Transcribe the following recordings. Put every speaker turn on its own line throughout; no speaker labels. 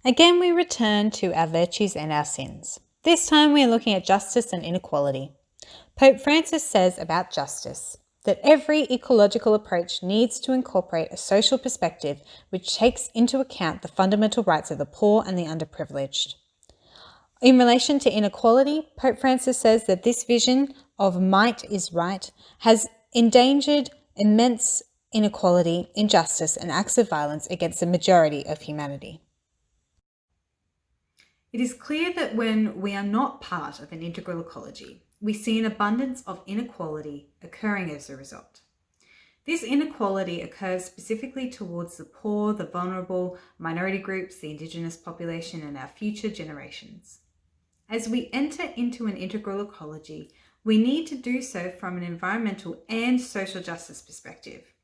Again, we return to our virtues and our sins. This time we are looking at justice and inequality. Pope Francis says about justice that every ecological approach needs to incorporate a social perspective which takes into account the fundamental rights of the poor and the underprivileged. In relation to inequality, Pope Francis says that this vision of might is right has endangered immense inequality, injustice, and acts of violence against the majority of humanity. It is clear that when we are not part of an integral ecology, we see an abundance of inequality occurring as a result. This inequality occurs specifically towards the poor, the vulnerable, minority groups, the Indigenous population, and our future generations. As we enter into an integral ecology, we need to do so from an environmental and social justice perspective.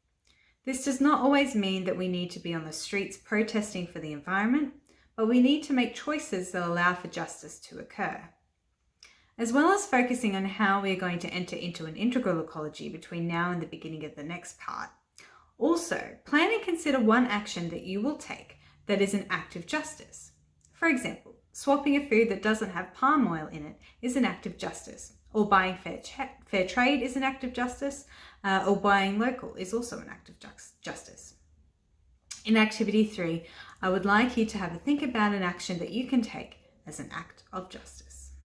This does not always mean that we need to be on the streets protesting for the environment, but we need to make choices that allow for justice to occur. As well as focusing on how we are going to enter into an integral ecology between now and the beginning of the next part, also plan and consider one action that you will take that is an act of justice. For example, swapping a food that doesn't have palm oil in it is an act of justice, or buying fair trade is an act of justice, or buying local is also an act of justice. In activity 3, I would like you to have a think about an action that you can take as an act of justice.